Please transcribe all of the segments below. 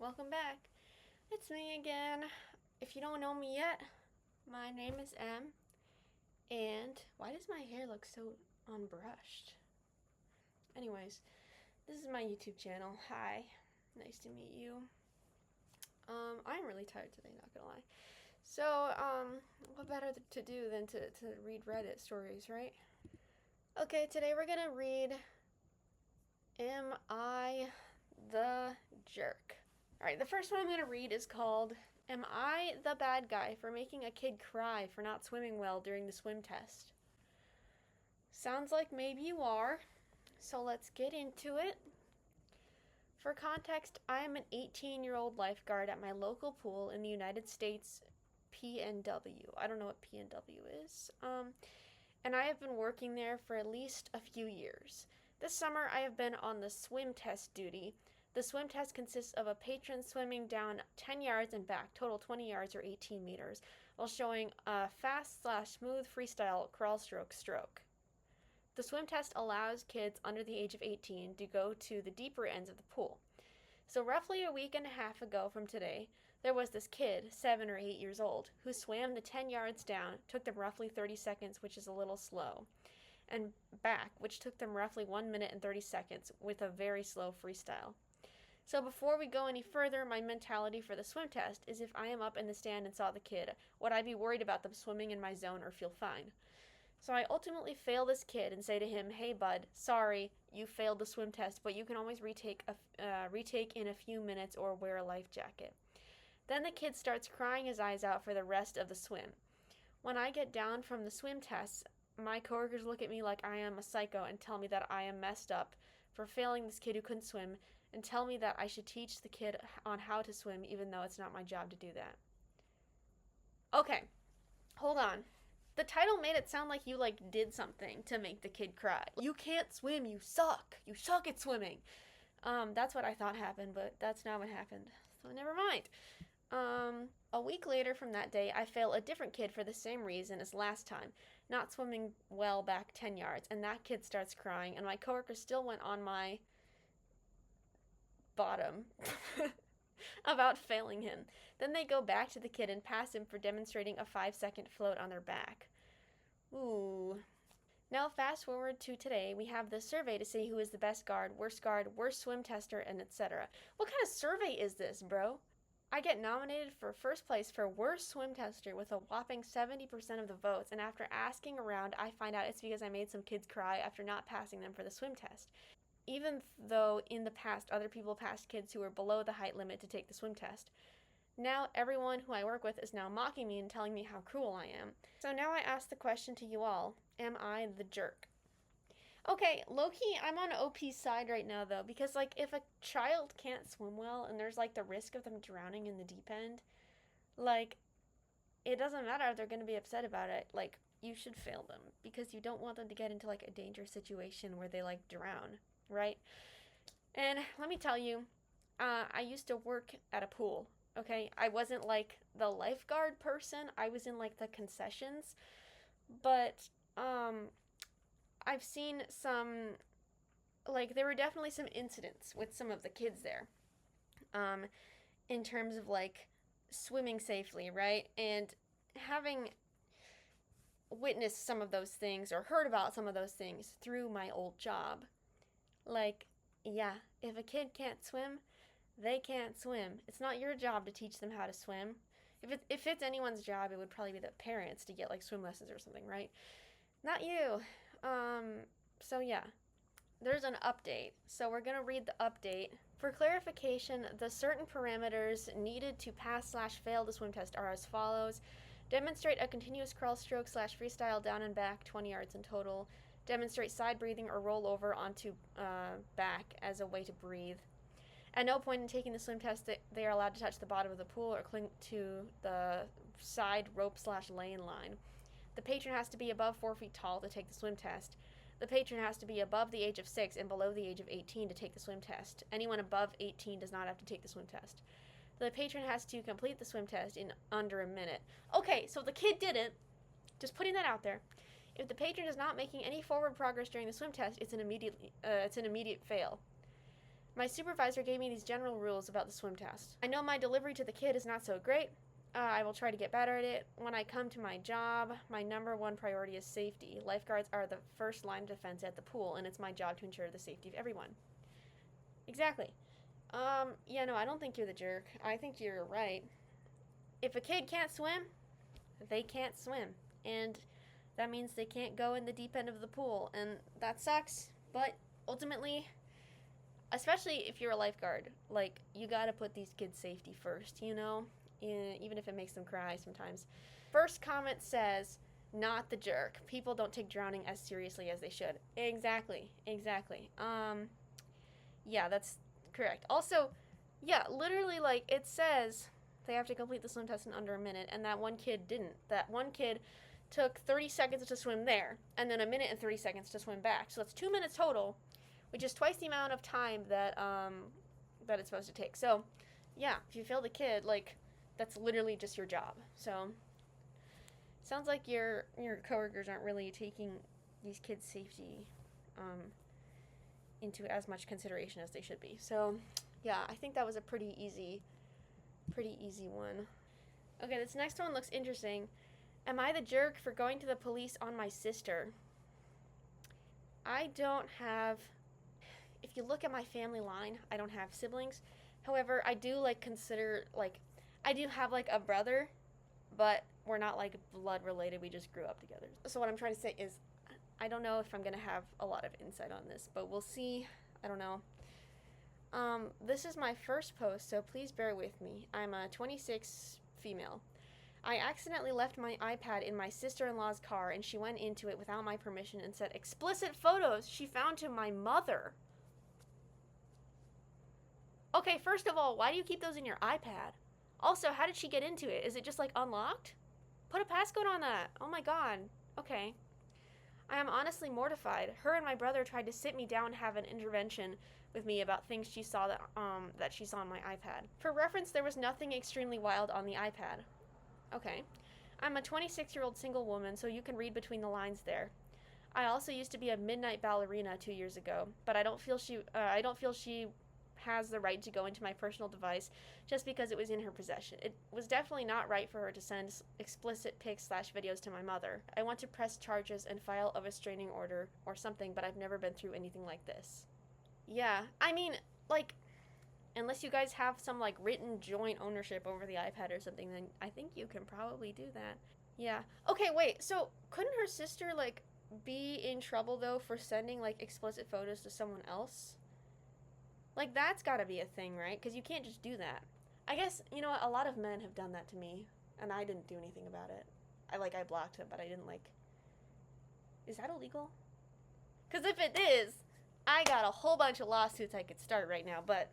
welcome back. It's me again. If you don't know me yet, my name is M. And why does my hair look so unbrushed? Anyways, this is my YouTube channel. Hi, nice to meet you. I'm really tired today, not gonna lie. So, what better to do than to read Reddit stories, right? Okay, today we're gonna read Am I the Jerk? Alright, the first one I'm gonna read is called Am I the Bad Guy for Making a Kid Cry for Not Swimming Well During the Swim Test? Sounds like maybe you are, so let's get into it. For context, I am an 18-year-old lifeguard at my local pool in the United States, PNW. I don't know what PNW is. And I have been working there for at least a few years. This summer, I have been on the swim test duty. The swim test consists of a patron swimming down 10 yards and back, total 20 yards or 18 meters, while showing a fast/smooth freestyle crawl stroke. The swim test allows kids under the age of 18 to go to the deeper ends of the pool. So roughly a week and a half ago from today, there was this kid, 7 or 8 years old, who swam the 10 yards down, took them roughly 30 seconds, which is a little slow, and back, which took them roughly 1 minute and 30 seconds with a very slow freestyle. So before we go any further, my mentality for the swim test is if I am up in the stand and saw the kid, would I be worried about them swimming in my zone or feel fine? So I ultimately fail this kid and say to him, hey bud, sorry, you failed the swim test, but you can always retake in a few minutes or wear a life jacket. Then the kid starts crying his eyes out for the rest of the swim. When I get down from the swim tests, my coworkers look at me like I am a psycho and tell me that I am messed up for failing this kid who couldn't swim and tell me that I should teach the kid on how to swim even though it's not my job to do that. Okay, hold on. The title made it sound like you did something to make the kid cry. You can't swim, you suck. You suck at swimming. That's what I thought happened, but that's not what happened. So never mind. A week later from that day, I fail a different kid for the same reason as last time, not swimming well back 10 yards, and that kid starts crying, and my coworker still went on my bottom about failing him. Then they go back to the kid and pass him for demonstrating a 5-second float on their back. Ooh. Now fast forward to today, we have the survey to see who is the best guard, worst swim tester, and etc. What kind of survey is this, bro? I get nominated for first place for worst swim tester with a whopping 70% of the votes, and after asking around, I find out it's because I made some kids cry after not passing them for the swim test. Even though in the past other people passed kids who were below the height limit to take the swim test. Now everyone who I work with is now mocking me and telling me how cruel I am. So now I ask the question to you all, am I the jerk? Okay, low-key, I'm on OP's side right now, though, because, if a child can't swim well and there's, the risk of them drowning in the deep end, it doesn't matter if they're going to be upset about it. You should fail them, because you don't want them to get into, a dangerous situation where they, drown, right? And let me tell you, I used to work at a pool, okay? I wasn't, the lifeguard person. I was in, the concessions, but, I've seen some, there were definitely some incidents with some of the kids there, in terms of, swimming safely, right? And having witnessed some of those things or heard about some of those things through my old job, yeah, if a kid can't swim, they can't swim. It's not your job to teach them how to swim. If it's anyone's job, it would probably be the parents to get, swim lessons or something, right? Not you. So yeah, there's an update. So we're going to read the update. For clarification, the certain parameters needed to pass/fail the swim test are as follows. Demonstrate a continuous crawl stroke/freestyle down and back, 20 yards in total. Demonstrate side breathing or roll over onto back as a way to breathe. At no point in taking the swim test they are allowed to touch the bottom of the pool or cling to the side rope/lane line. The patron has to be above 4 feet tall to take the swim test. The patron has to be above the age of 6 and below the age of 18 to take the swim test. Anyone above 18 does not have to take the swim test. The patron has to complete the swim test in under a minute. Okay, so if the kid didn't, just putting that out there, if the patron is not making any forward progress during the swim test, it's an immediate fail. My supervisor gave me these general rules about the swim test. I know my delivery to the kid is not so great. I will try to get better at it. When I come to my job, my number one priority is safety. Lifeguards are the first line of defense at the pool, and it's my job to ensure the safety of everyone. Exactly. Yeah, no, I don't think you're the jerk. I think you're right. If a kid can't swim, they can't swim. And that means they can't go in the deep end of the pool. And that sucks. But ultimately, especially if you're a lifeguard, like, you gotta put these kids' safety first, you know? Even if it makes them cry sometimes. First comment says, not the jerk. People don't take drowning as seriously as they should. Exactly. Yeah, that's correct. Also, yeah, literally, like, it says they have to complete the swim test in under a minute, and that one kid didn't. That one kid took 30 seconds to swim there, and then a minute and 30 seconds to swim back. So that's 2 minutes total, which is twice the amount of time that that it's supposed to take. So, yeah, if you fail the kid, like, that's literally just your job. So, sounds like your coworkers aren't really taking these kids' safety into as much consideration as they should be. So, yeah, I think that was a pretty easy one. Okay, this next one looks interesting. Am I the jerk for going to the police on my sister? I don't have, if you look at my family line, I don't have siblings. However, I do, like, consider, like, I do have, like, a brother, but we're not, like, blood related. We just grew up together. So what I'm trying to say is, I don't know if I'm going to have a lot of insight on this, but we'll see. I don't know. This is my first post, so please bear with me. I'm a 26 female. I accidentally left my iPad in my sister-in-law's car, and she went into it without my permission and sent explicit photos she found to my mother. Okay, first of all, why do you keep those in your iPad? Also, how did she get into it? Is it just, like, unlocked? Put a passcode on that. Oh my god. Okay. I am honestly mortified. Her and my brother tried to sit me down and have an intervention with me about things she saw that she saw on my iPad. For reference, there was nothing extremely wild on the iPad. Okay. I'm a 26-year-old single woman, so you can read between the lines there. I also used to be a midnight ballerina 2 years ago, but I don't feel she has the right to go into my personal device just because it was in her possession. It was definitely not right for her to send explicit pics/videos to my mother. I want to press charges and file a restraining order or something, but I've never been through anything like this. Yeah, I mean, like, unless you guys have some, like, written joint ownership over the iPad or something, then I think you can probably do that. Yeah. Okay, wait, so couldn't her sister, like, be in trouble, though, for sending, like, explicit photos to someone else? Like, that's gotta be a thing, right? Because you can't just do that. I guess, you know what, a lot of men have done that to me, and I didn't do anything about it. I blocked him, but I didn't, like... Is that illegal? Because if it is, I got a whole bunch of lawsuits I could start right now, but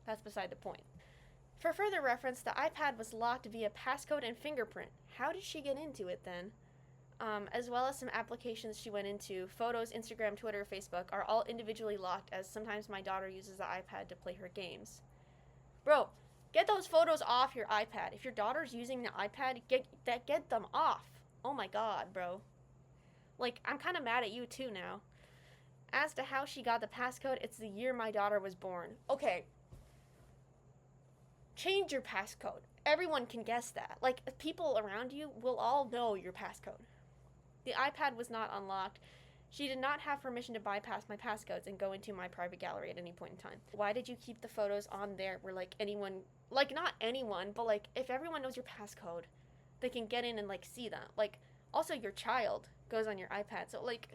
that's beside the point. For further reference, the iPad was locked via passcode and fingerprint. How did she get into it, then? As well as some applications she went into, photos, Instagram, Twitter, Facebook, are all individually locked, as sometimes my daughter uses the iPad to play her games. Bro, get those photos off your iPad. If your daughter's using the iPad, get them off. Oh my god, bro. Like, I'm kind of mad at you too now. As to how she got the passcode, it's the year my daughter was born. Okay. Change your passcode. Everyone can guess that. Like, people around you will all know your passcode. The iPad was not unlocked. She did not have permission to bypass my passcodes and go into my private gallery at any point in time. Why did you keep the photos on there where, like, anyone, like, not anyone, but, like, if everyone knows your passcode, they can get in and, like, see that. Like, also your child goes on your iPad, so, like,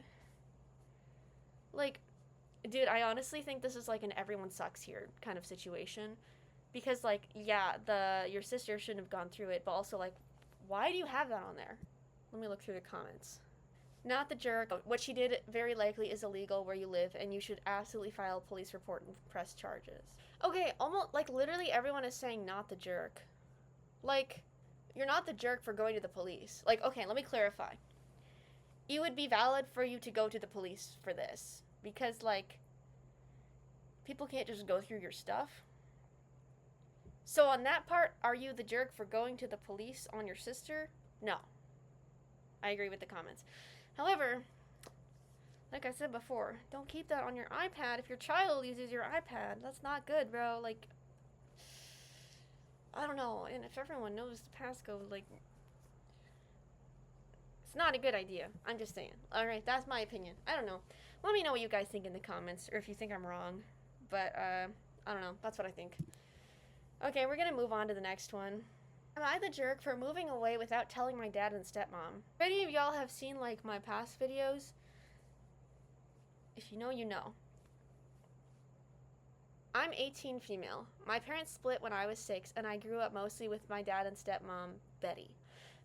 dude, I honestly think this is, like, an everyone sucks here kind of situation. Because, like, yeah, your sister shouldn't have gone through it, but also, like, why do you have that on there? Let me look through the comments. Not the jerk. What she did very likely is illegal where you live, and you should absolutely file a police report and press charges. Okay, almost, like, literally everyone is saying not the jerk. Like, you're not the jerk for going to the police. Like, okay, let me clarify. It would be valid for you to go to the police for this. Because, like, people can't just go through your stuff. So on that part, are you the jerk for going to the police on your sister? No. I agree with the comments. However, Like I said before, don't keep that on your iPad if your child uses your iPad. That's not good, bro. Like, I don't know. And if everyone knows the passcode, like, it's not a good idea. I'm just saying. Alright, that's my opinion. I don't know. Let me know what you guys think in the comments, or if you think I'm wrong. But, I don't know. That's what I think. Okay, we're gonna move on to the next one. Am I the jerk for moving away without telling my dad and stepmom? If any of y'all have seen, like, my past videos, if you know, you know. I'm 18 female. My parents split when I was 6, and I grew up mostly with my dad and stepmom, Betty.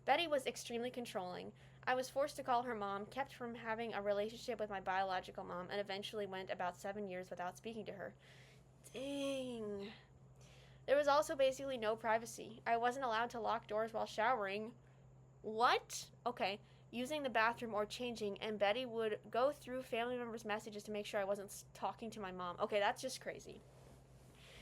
Betty was extremely controlling. I was forced to call her mom, kept from having a relationship with my biological mom, and eventually went about 7 years without speaking to her. Dang. There was also basically no privacy. I wasn't allowed to lock doors while showering. What? Okay. Using the bathroom or changing, and Betty would go through family members' messages to make sure I wasn't talking to my mom. Okay, that's just crazy.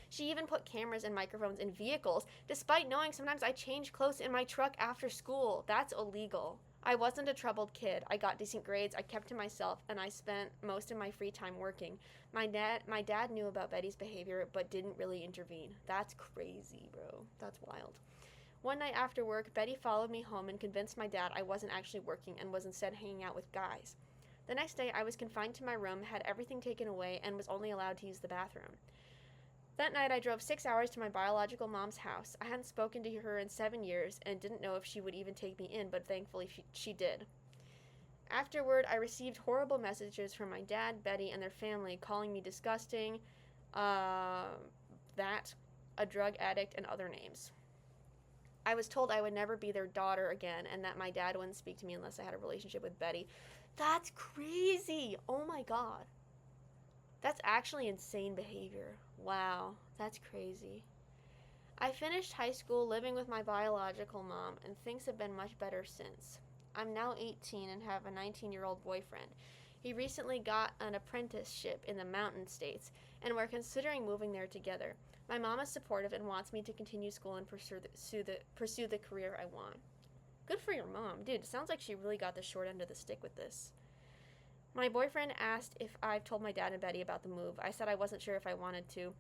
She even put cameras and microphones in vehicles, despite knowing sometimes I changed clothes in my truck after school. That's illegal. I wasn't a troubled kid. I got decent grades, I kept to myself, and I spent most of my free time working. My dad knew about Betty's behavior, but didn't really intervene. That's crazy, bro. That's wild. One night after work, Betty followed me home and convinced my dad I wasn't actually working and was instead hanging out with guys. The next day, I was confined to my room, had everything taken away, and was only allowed to use the bathroom. That night, I drove 6 hours to my biological mom's house. I hadn't spoken to her in 7 years and didn't know if she would even take me in, but thankfully she did. Afterward, I received horrible messages from my dad, Betty, and their family calling me disgusting, a drug addict, and other names. I was told I would never be their daughter again and that my dad wouldn't speak to me unless I had a relationship with Betty. That's crazy! Oh my god. That's actually insane behavior. Wow, that's crazy. I finished high school living with my biological mom, and things have been much better since. I'm now 18 and have a 19-year-old boyfriend. He recently got an apprenticeship in the mountain states, and we're considering moving there together. My mom is supportive and wants me to continue school and pursue the career I want. Good for your mom. Dude, it sounds like she really got the short end of the stick with this. My boyfriend asked if I've told my dad and Betty about the move. I said I wasn't sure if I wanted to.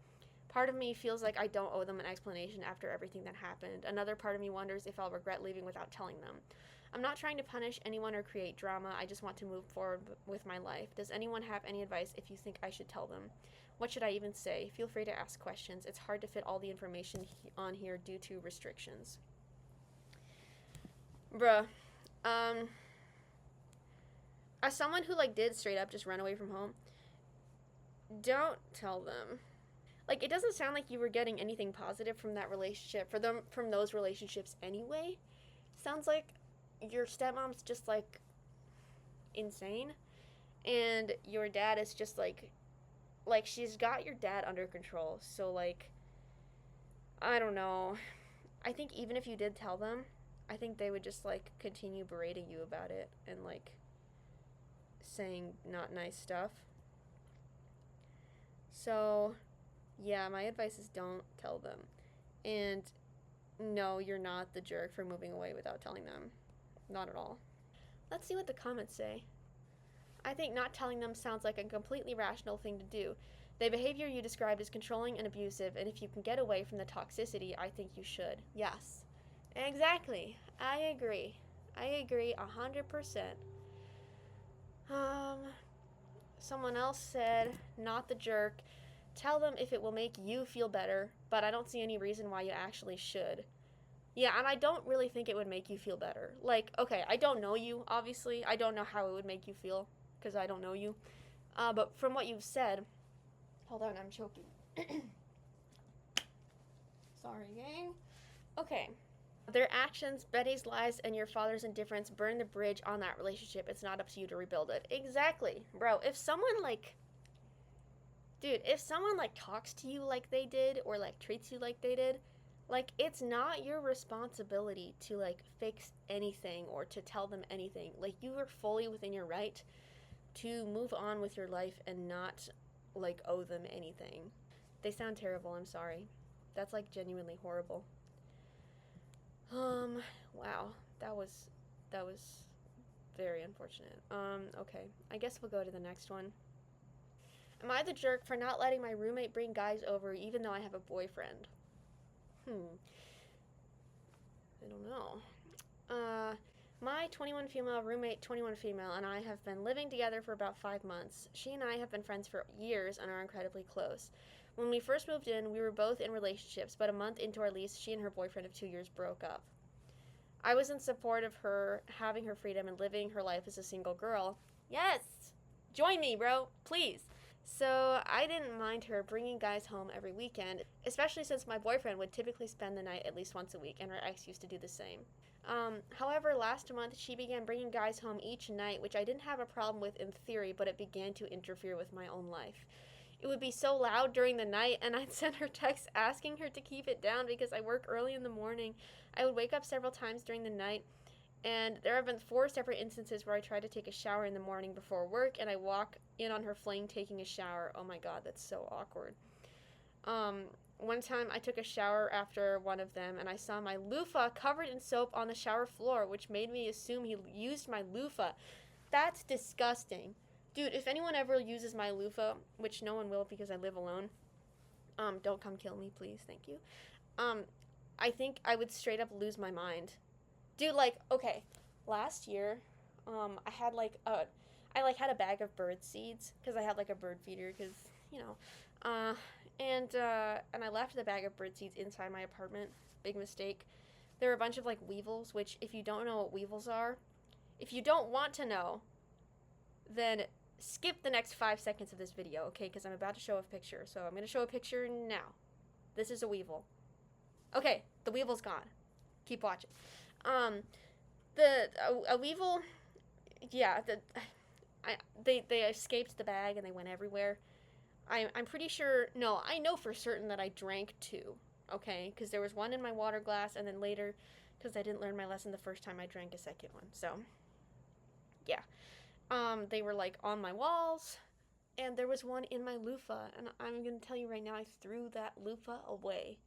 Part of me feels like I don't owe them an explanation after everything that happened. Another part of me wonders if I'll regret leaving without telling them. I'm not trying to punish anyone or create drama. I just want to move forward with my life. Does anyone have any advice if you think I should tell them? What should I even say? Feel free to ask questions. It's hard to fit all the information on here due to restrictions. Bruh. As someone who, like, did straight up just run away from home, don't tell them. Like, it doesn't sound like you were getting anything positive from that relationship, from those relationships anyway. Sounds like your stepmom's just, like, insane, and your dad is just, like, she's got your dad under control, so, like, I don't know. I think even if you did tell them, I think they would just, like, continue berating you about it, and, like, saying not nice stuff. So, yeah, my advice is don't tell them. And no, you're not the jerk for moving away without telling them. Not at all. Let's see what the comments say. I think not telling them sounds like a completely rational thing to do. The behavior you described is controlling and abusive, and if you can get away from the toxicity, I think you should. Yes. Exactly. I agree. 100%. Someone else said, not the jerk. Tell them if it will make you feel better, but I don't see any reason why you actually should. Yeah, and I don't really think it would make you feel better. Like, okay, I don't know you, obviously. I don't know how it would make you feel, because I don't know you. But from what you've said... Hold on, I'm choking. Sorry, gang. Okay. Their actions, Betty's lies, and your father's indifference burn the bridge on that relationship. It's not up to you to rebuild it. Exactly. Bro, if someone, like... Dude, if someone, like, talks to you like they did, or, like, treats you like they did, like, it's not your responsibility to, like, fix anything or to tell them anything. Like, you are fully within your right to move on with your life and not, like, owe them anything. They sound terrible, I'm sorry. That's, like, genuinely horrible. Wow, that was very unfortunate. Okay. I guess we'll go to the next one. Am I the jerk for not letting my roommate bring guys over even though I have a boyfriend? I don't know. My 21 female roommate, 21 female, and I have been living together for about 5 months. She and I have been friends for years and are incredibly close. When we first moved in, we were both in relationships, but a month into our lease, she and her boyfriend of 2 years broke up. I was in support of her having her freedom and living her life as a single girl. Yes! Join me, bro, please. So I didn't mind her bringing guys home every weekend, especially since my boyfriend would typically spend the night at least once a week, and her ex used to do the same. However, last month she began bringing guys home each night, which I didn't have a problem with in theory, but it began to interfere with my own life. It would be so loud during the night, and I'd send her texts asking her to keep it down because I work early in the morning. I would wake up several times during the night, and there have been 4 separate instances where I try to take a shower in the morning before work, and I walk in on her flaying taking a shower. Oh my god, that's so awkward. One time I took a shower after one of them, and I saw my loofah covered in soap on the shower floor, which made me assume he used my loofah. That's disgusting. Dude, if anyone ever uses my loofah, which no one will because I live alone, don't come kill me, please, thank you. I think I would straight up lose my mind. Dude, like, okay, last year, I had had a bag of bird seeds, because I had, like, a bird feeder, because, you know, and I left the bag of bird seeds inside my apartment. Big mistake. There were a bunch of, like, weevils, which, if you don't know what weevils are, if you don't want to know, then skip the next 5 seconds of this video, okay, because I'm about to show a picture, so I'm going to show a picture now. This is a weevil. Okay, the weevil's gone. Keep watching. A weevil, yeah, they escaped the bag and they went everywhere. I'm pretty sure, no, I know for certain that I drank 2, okay, because there was one in my water glass, and then later, because I didn't learn my lesson the first time, I drank a second one, so, yeah. They were, like, on my walls, and there was one in my loofah, and I'm gonna tell you right now, I threw that loofah away.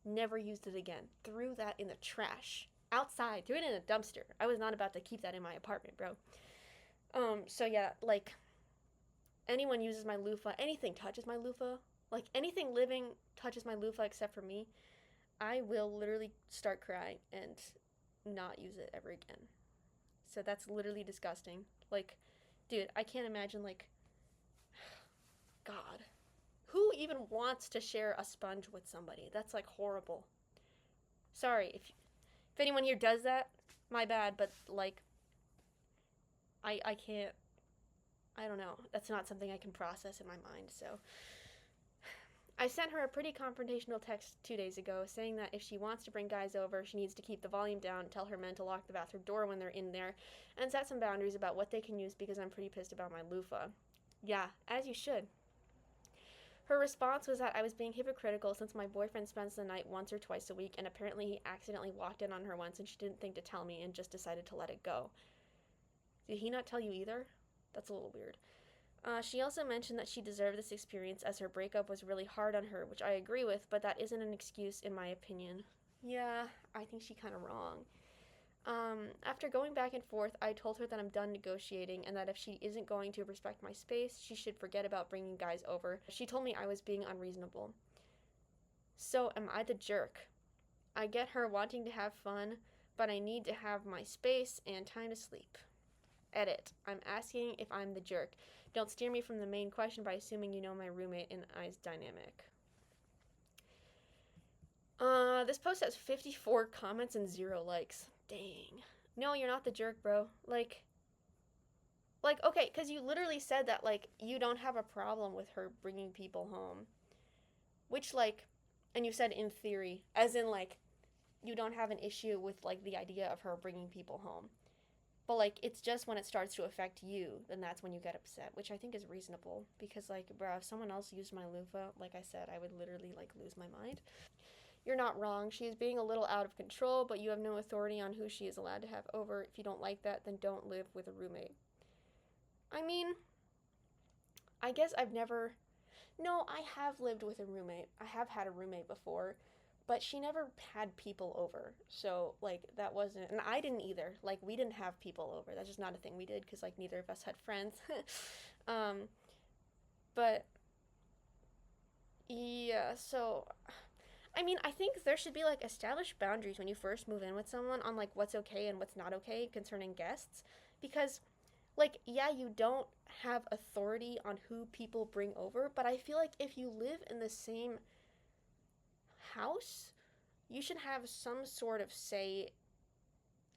Never used it again. Threw that in the trash. Outside. Threw it in a dumpster. I was not about to keep that in my apartment, bro. So yeah, like, anyone uses my loofah, anything touches my loofah, like, anything living touches my loofah except for me, I will literally start crying and not use it ever again. So that's literally disgusting. Like, dude, I can't imagine, like, God. Who even wants to share a sponge with somebody? That's, like, horrible. Sorry, if anyone here does that, my bad, but, like, I can't, I don't know. That's not something I can process in my mind, so. I sent her a pretty confrontational text 2 days ago saying that if she wants to bring guys over, she needs to keep the volume down, tell her men to lock the bathroom door when they're in there, and set some boundaries about what they can use because I'm pretty pissed about my loofah. Yeah, as you should. Her response was that I was being hypocritical since my boyfriend spends the night once or twice a week, and apparently he accidentally walked in on her once and she didn't think to tell me and just decided to let it go. Did he not tell you either? That's a little weird. She also mentioned that she deserved this experience as her breakup was really hard on her, which I agree with, but that isn't an excuse in my opinion. Yeah, I think she's kind of wrong. After going back and forth, I told her that I'm done negotiating and that if she isn't going to respect my space, she should forget about bringing guys over. She told me I was being unreasonable. So, am I the jerk? I get her wanting to have fun, but I need to have my space and time to sleep. Edit. I'm asking if I'm the jerk. Don't steer me from the main question by assuming you know my roommate and I's dynamic. This post has 54 comments and 0 likes. Dang. No, you're not the jerk, bro. Like, okay, because you literally said that, like, you don't have a problem with her bringing people home. Which, like, and you said in theory, as in, like, you don't have an issue with, like, the idea of her bringing people home. But, like, it's just when it starts to affect you, then that's when you get upset, which I think is reasonable. Because, like, bro, if someone else used my loofah, like I said, I would literally, like, lose my mind. You're not wrong. She is being a little out of control, but you have no authority on who she is allowed to have over. If you don't like that, then don't live with a roommate. I mean, I guess I've never... No, I have lived with a roommate. I have had a roommate before, but she never had people over. So, like, that wasn't, and I didn't either. Like, we didn't have people over. That's just not a thing we did because, like, neither of us had friends. But, yeah, so, I mean, I think there should be, like, established boundaries when you first move in with someone on, like, what's okay and what's not okay concerning guests. Because, like, yeah, you don't have authority on who people bring over, but I feel like if you live in the same house, you should have some sort of say.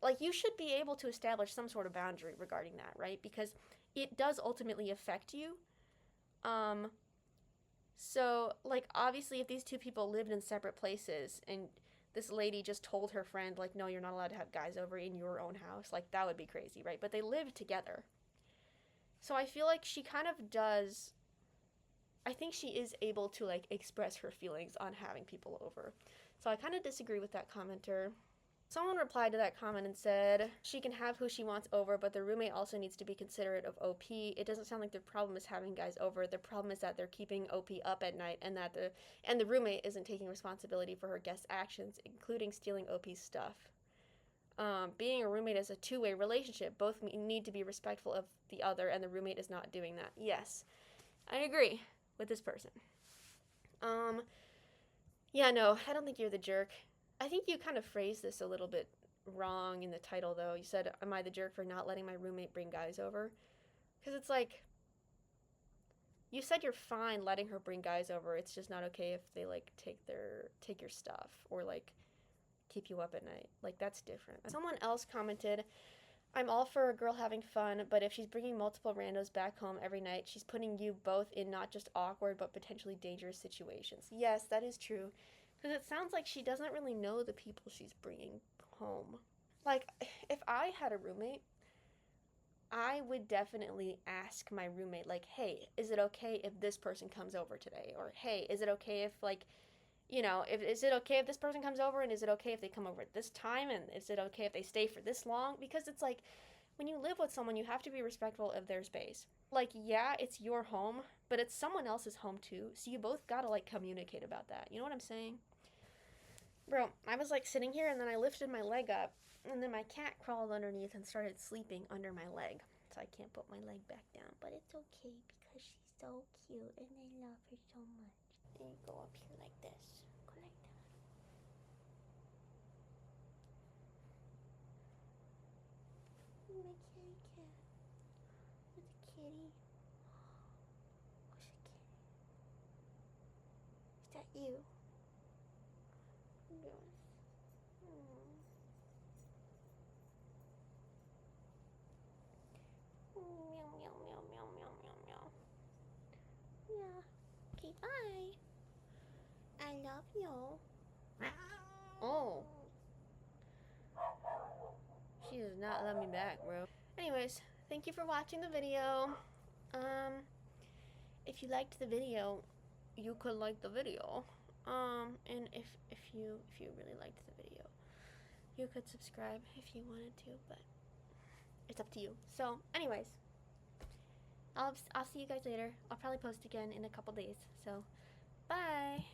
Like, you should be able to establish some sort of boundary regarding that, right? Because it does ultimately affect you. So, like, obviously, if these two people lived in separate places and this lady just told her friend, like, no, you're not allowed to have guys over in your own house, like, that would be crazy, right? But they lived together. So I feel like she kind of does. I think she is able to, like, express her feelings on having people over. So I kind of disagree with that commenter. Someone replied to that comment and said, she can have who she wants over, but the roommate also needs to be considerate of OP. It doesn't sound like the problem is having guys over. The problem is that they're keeping OP up at night and that the roommate isn't taking responsibility for her guests' actions, including stealing OP's stuff. Being a roommate is a two-way relationship. Both need to be respectful of the other, and the roommate is not doing that. Yes, I agree with this person. Yeah, no, I don't think you're the jerk. I think you kind of phrased this a little bit wrong in the title, though. You said, am I the jerk for not letting my roommate bring guys over? Because it's like, you said you're fine letting her bring guys over. It's just not okay if they, like, take your stuff or, like, keep you up at night. Like, that's different. Someone else commented, I'm all for a girl having fun, but if she's bringing multiple randos back home every night, she's putting you both in not just awkward, but potentially dangerous situations. Yes, that is true. Because it sounds like she doesn't really know the people she's bringing home. Like, if I had a roommate, I would definitely ask my roommate, like, hey, is it okay if this person comes over today? Or, hey, is it okay if, like, is it okay if this person comes over, and is it okay if they come over at this time, and is it okay if they stay for this long? Because it's like, when you live with someone, you have to be respectful of their space. Like, yeah, it's your home, but it's someone else's home too, so you both gotta, like, communicate about that. You know what I'm saying? Bro, I was, like, sitting here, and then I lifted my leg up, and then my cat crawled underneath and started sleeping under my leg. So I can't put my leg back down, but it's okay because she's so cute, and I love her so much. And you go up here like this. Go like that. My kitty cat. What's a kitty? What's a kitty? Is that you? Yes. Meow, meow, meow, meow, meow, meow, meow. Yeah. Okay, bye. I love you. Oh. She does not love me back, bro. Anyways, thank you for watching the video. If you liked the video, you could like the video. And if you really liked the video, you could subscribe if you wanted to, but it's up to you. So, anyways, I'll see you guys later. I'll probably post again in a couple days. So, bye.